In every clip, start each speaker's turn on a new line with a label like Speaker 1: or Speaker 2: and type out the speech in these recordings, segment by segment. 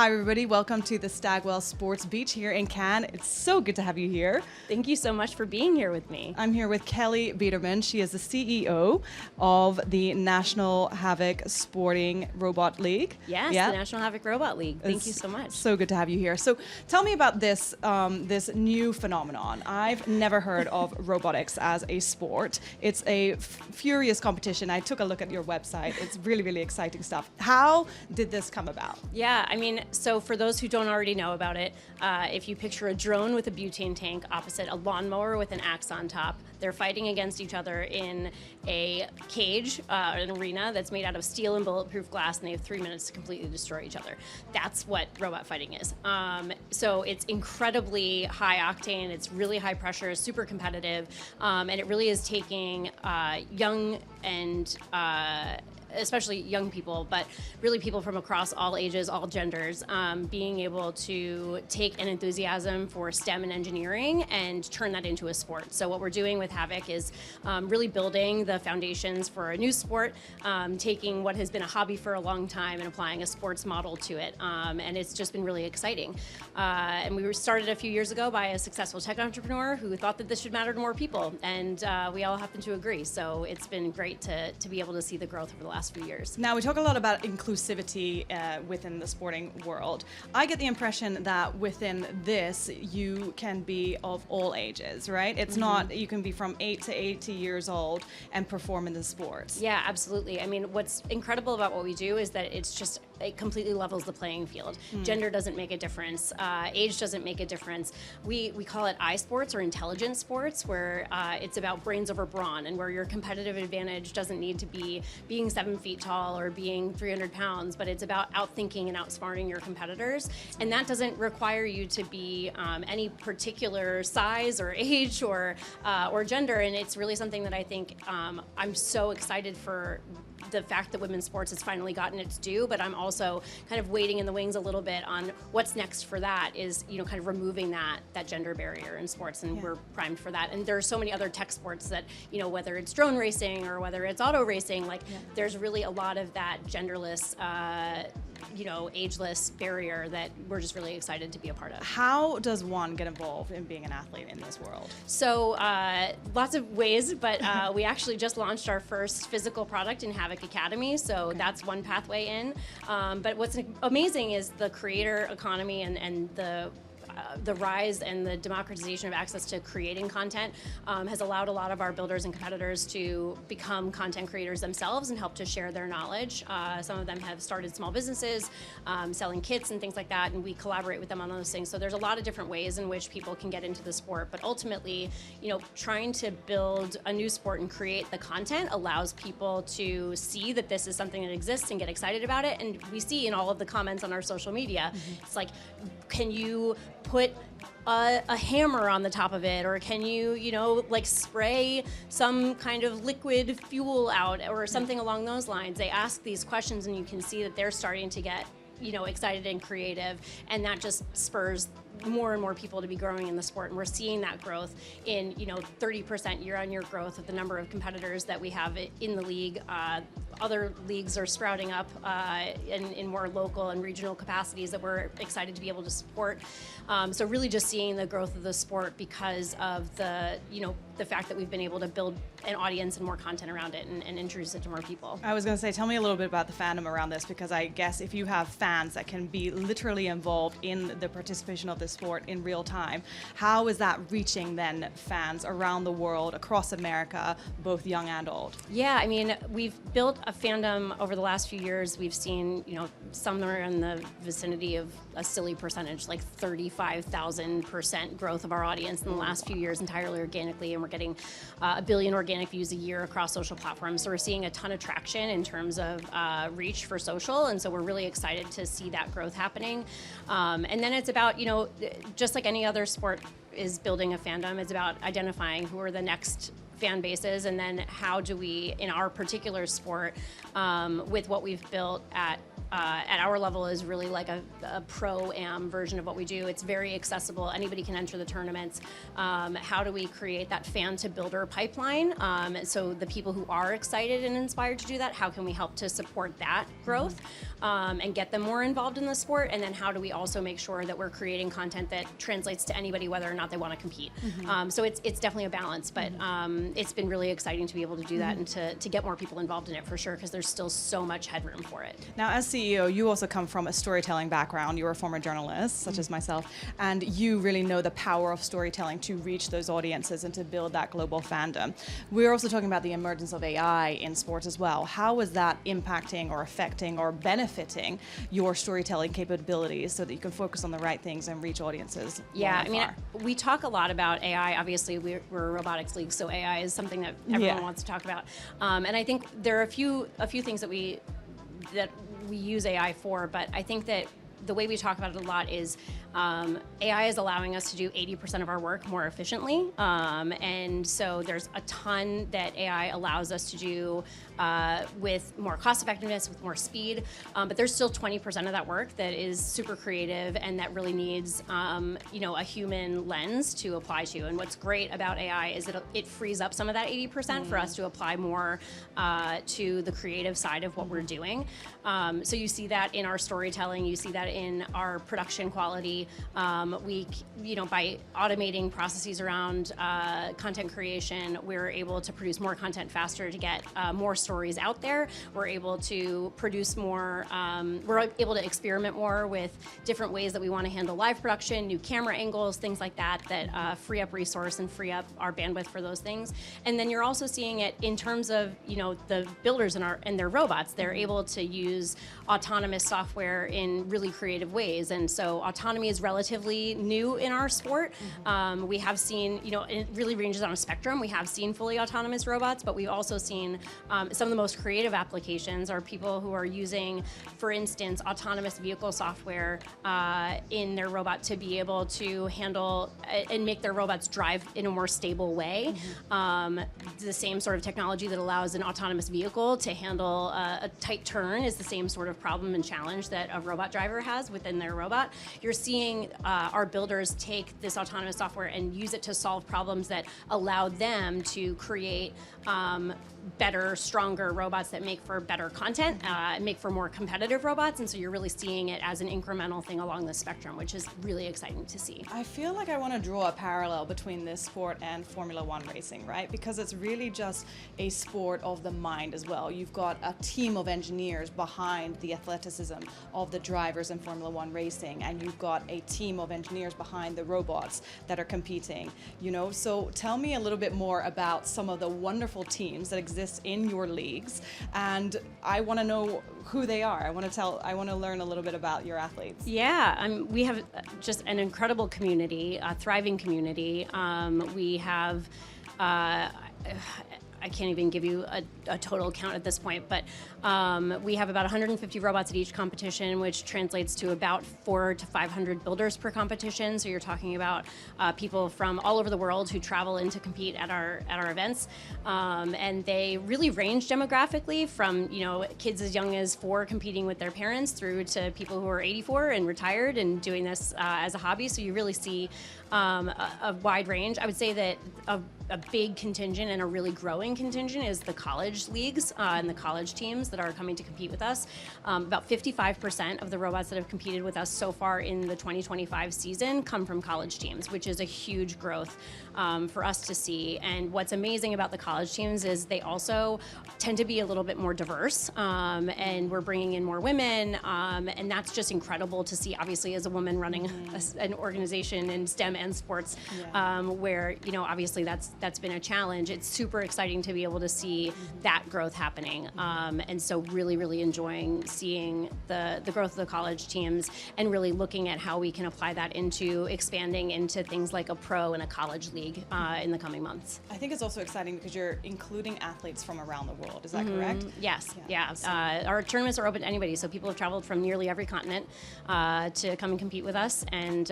Speaker 1: Hi, everybody. Welcome to the Stagwell Sports Beach here in Cannes. It's so good to have you here.
Speaker 2: Thank you so much for being here with me.
Speaker 1: I'm here with Kelly Biderman. She is the CEO of the National Havoc Sporting Robot League.
Speaker 2: Yes, the National Havoc Robot League. Thank you so much.
Speaker 1: So good to have you here. So tell me about this, this new phenomenon. I've never heard of robotics as a sport. It's a furious competition. I took a look at your website. It's really, really exciting stuff. How did this come about?
Speaker 2: Yeah, I mean, so for those who don't already know about it, if you picture a drone with a butane tank opposite a lawnmower with an axe on top, they're fighting against each other in a cage, an arena that's made out of steel and bulletproof glass, and they have 3 minutes to completely destroy each other. That's what robot fighting is. So it's incredibly high octane, it's really high pressure, super competitive, and it really is taking young and especially young people, but really people from across all ages, all genders, being able to take an enthusiasm for STEM and engineering and turn that into a sport. So what we're doing with Havoc is really building the foundations for a new sport, taking what has been a hobby for a long time and applying a sports model to it. And it's just been really exciting. And we were started a few years ago by a successful tech entrepreneur who thought that this should matter to more people. And we all happen to agree. So it's been great to be able to see the growth over the last few years.
Speaker 1: Now, we talk a lot about inclusivity within the sporting world. I get the impression that within this, you can be of all ages, right? It's not, you can be from 8 to 80 years old and perform in the sports.
Speaker 2: Yeah, absolutely. I mean, what's incredible about what we do is that it's just, it completely levels the playing field. Gender doesn't make a difference. Age doesn't make a difference. We call it I-sports or intelligence sports, where it's about brains over brawn, and where your competitive advantage doesn't need to be being 7 feet tall or being 300 pounds, but it's about outthinking and outsmarting your competitors. And that doesn't require you to be any particular size or age or gender. And it's really something that I think I'm so excited for the fact that women's sports has finally gotten its due, but I'm also kind of waiting in the wings a little bit on what's next for that is, you know, kind of removing that gender barrier in sports, and we're primed for that. And there are so many other tech sports that, you know, whether it's drone racing or whether it's auto racing, like there's really a lot of that genderless, you know, ageless barrier that we're just really excited to be a part of.
Speaker 1: How does one get involved in being an athlete in this world?
Speaker 2: So lots of ways, but we actually just launched our first physical product in Havoc Academy, so that's one pathway in. But what's amazing is the creator economy and the rise and the democratization of access to creating content has allowed a lot of our builders and competitors to become content creators themselves and help to share their knowledge. Some of them have started small businesses, selling kits and things like that, and we collaborate with them on those things. So there's a lot of different ways in which people can get into the sport, but ultimately, you know, trying to build a new sport and create the content allows people to see that this is something that exists and get excited about it. And we see in all of the comments on our social media, it's like, can you put a hammer on the top of it, or can you, you know, like spray some kind of liquid fuel out or something along those lines? They ask these questions and you can see that they're starting to get, you know, excited and creative, and that just spurs more and more people to be growing in the sport. And we're seeing that growth in, you know, 30% year-on-year growth of the number of competitors that we have in the league. Other leagues are sprouting up in more local and regional capacities that we're excited to be able to support. So really just seeing the growth of the sport because of the, you know, the fact that we've been able to build an audience and more content around it and introduce it to more people.
Speaker 1: I was going to say, tell me a little bit about the fandom around this, because I guess if you have fans that can be literally involved in the participation of the sport in real time, how is that reaching then fans around the world, across America, both young and old?
Speaker 2: Yeah, I mean, we've built a fandom over the last few years. We've seen, you know, somewhere in the vicinity of a silly percentage, like 35,000% growth of our audience in the last few years entirely organically, and we're getting 1 billion organic views a year across social platforms. So we're seeing a ton of traction in terms of reach for social, and so we're really excited to see that growth happening. And then it's about, you know, just like any other sport is building a fandom, it's about identifying who are the next fan bases, and then how do we, in our particular sport, with what we've built at at our level is really like a pro-am version of what we do. It's very accessible. Anybody can enter the tournaments. How do we create that fan to builder pipeline? So the people who are excited and inspired to do that, how can we help to support that growth and get them more involved in the sport? And then how do we also make sure that we're creating content that translates to anybody whether or not they want to compete? So it's definitely a balance, but it's been really exciting to be able to do that and to get more people involved in it for sure, because there's still so much headroom for it.
Speaker 1: Now, as CEO, you also come from a storytelling background. You're a former journalist, such as myself, and you really know the power of storytelling to reach those audiences and to build that global fandom. We're also talking about the emergence of AI in sports as well. How is that impacting or affecting or benefiting your storytelling capabilities so that you can focus on the right things and reach audiences?
Speaker 2: Yeah, I mean, we talk a lot about AI. Obviously, we're a robotics league, so AI is something that everyone wants to talk about. And I think there are a few things that we use AI for, but I think that the way we talk about it a lot is AI is allowing us to do 80% of our work more efficiently. And so there's a ton that AI allows us to do with more cost effectiveness, with more speed. But there's still 20% of that work that is super creative and that really needs a human lens to apply to. And what's great about AI is that it frees up some of that 80% for us to apply more to the creative side of what we're doing. So you see that in our storytelling, you see that in our production quality. By automating processes around content creation, we're able to produce more content faster to get more stories out there. We're able to produce more, we're able to experiment more with different ways that we want to handle live production, new camera angles, things like that free up resource and free up our bandwidth for those things. And then you're also seeing it in terms of, the builders and their robots. They're able to use autonomous software in really creative ways. And so autonomy is relatively new in our sport. We have seen, it really ranges on a spectrum. We have seen fully autonomous robots, but we've also seen some of the most creative applications are people who are using, for instance, autonomous vehicle software in their robot to be able to handle and make their robots drive in a more stable way. The same sort of technology that allows an autonomous vehicle to handle a tight turn is the same sort of problem and challenge that a robot driver has within their robot. You're seeing our builders take this autonomous software and use it to solve problems that allow them to create better, stronger robots that make for better content, make for more competitive robots. And so you're really seeing it as an incremental thing along the spectrum, which is really exciting to see.
Speaker 1: I feel like I want to draw a parallel between this sport and Formula One racing, right? Because it's really just a sport of the mind as well. You've got a team of engineers behind the athleticism of the drivers in Formula One racing, and you've got a team of engineers behind the robots that are competing, So tell me a little bit more about some of the wonderful teams that exist in your leagues, and I want to know who they are. I want to learn a little bit about your athletes.
Speaker 2: Yeah, we have just an incredible community, a thriving community. We have I can't even give you a total count at this point, but we have about 150 robots at each competition, which translates to about 400 to 500 builders per competition. So you're talking about people from all over the world who travel in to compete at our events, and they really range demographically from kids as young as 4 competing with their parents through to people who are 84 and retired and doing this as a hobby. So you really see a wide range. I would say that a big contingent and a really growing contingent is the college leagues and the college teams that are coming to compete with us. About 55% of the robots that have competed with us so far in the 2025 season come from college teams, which is a huge growth for us to see. And what's amazing about the college teams is they also tend to be a little bit more diverse, and we're bringing in more women, and that's just incredible to see, obviously, as a woman running an organization in STEM and sports, where obviously that's been a challenge. It's super exciting to be able to see that growth happening, and so really enjoying seeing the growth of the college teams and really looking at how we can apply that into expanding into things like a pro and a college league in the coming months.
Speaker 1: I think it's also exciting because you're including athletes from around the world. Is that correct?
Speaker 2: Yes. Our tournaments are open to anybody, so people have traveled from nearly every continent to come and compete with us, and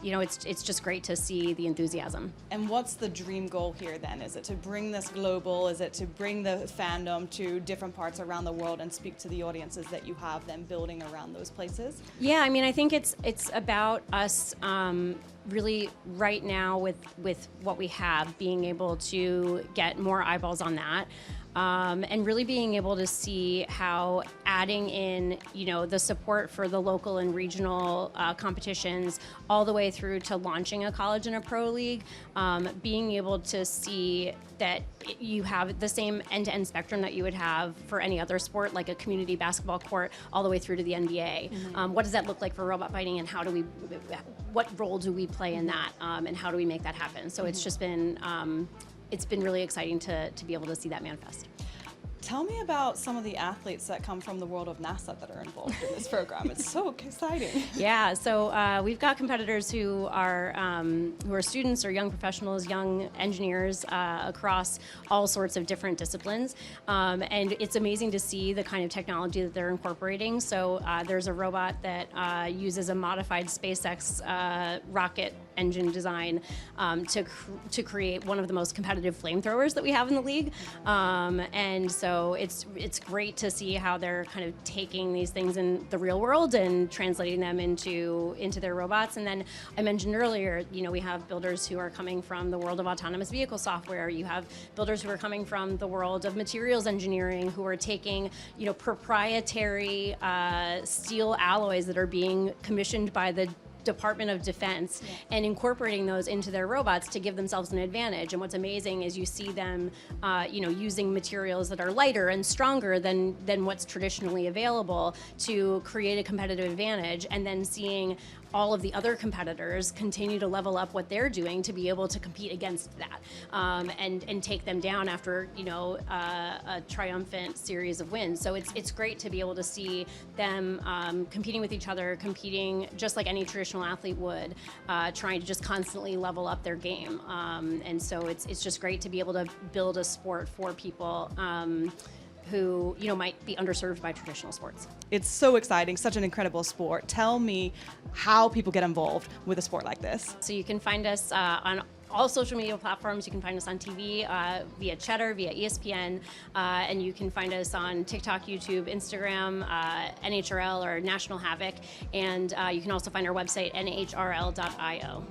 Speaker 2: it's just great to see the enthusiasm.
Speaker 1: And what's the dream end goal here then? Is it to bring this global? Is it to bring the fandom to different parts around the world and speak to the audiences that you have then building around those places?
Speaker 2: Yeah, I mean, I think it's about us really right now with what we have, being able to get more eyeballs on that. And really being able to see how adding in, the support for the local and regional competitions all the way through to launching a college and a pro league, being able to see that you have the same end-to-end spectrum that you would have for any other sport, like a community basketball court, all the way through to the NBA.
Speaker 1: Mm-hmm.
Speaker 2: What does that look like for robot fighting, and what role do we play in that, and how do we make that happen? So it's just been, it's been really exciting to be able to see that manifest.
Speaker 1: Tell me about some of the athletes that come from the world of NASA that are involved in this program. It's so exciting.
Speaker 2: Yeah, so we've got competitors who are students or young professionals, young engineers across all sorts of different disciplines, and it's amazing to see the kind of technology that they're incorporating. So there's a robot that uses a modified SpaceX rocket engine design to create one of the most competitive flamethrowers that we have in the league, and so it's great to see how they're kind of taking these things in the real world and translating them into their robots. And then I mentioned earlier, we have builders who are coming from the world of autonomous vehicle software. You have builders who are coming from the world of materials engineering, who are taking proprietary steel alloys that are being commissioned by the Department of Defense, and incorporating those into their robots to give themselves an advantage. And what's amazing is you see them, using materials that are lighter and stronger than what's traditionally available to create a competitive advantage, and then seeing all of the other competitors continue to level up what they're doing to be able to compete against that, and take them down after a triumphant series of wins. So it's great to be able to see them competing with each other, competing just like any traditional athlete would, trying to just constantly level up their game. And so it's just great to be able to build a sport for people who might be underserved by traditional sports.
Speaker 1: It's so exciting, such an incredible sport. Tell me how people get involved with a sport like this.
Speaker 2: So you can find us on all social media platforms. You can find us on TV via Cheddar, via ESPN, and you can find us on TikTok, YouTube, Instagram, NHRL or National Havoc, and you can also find our website, nhrl.io.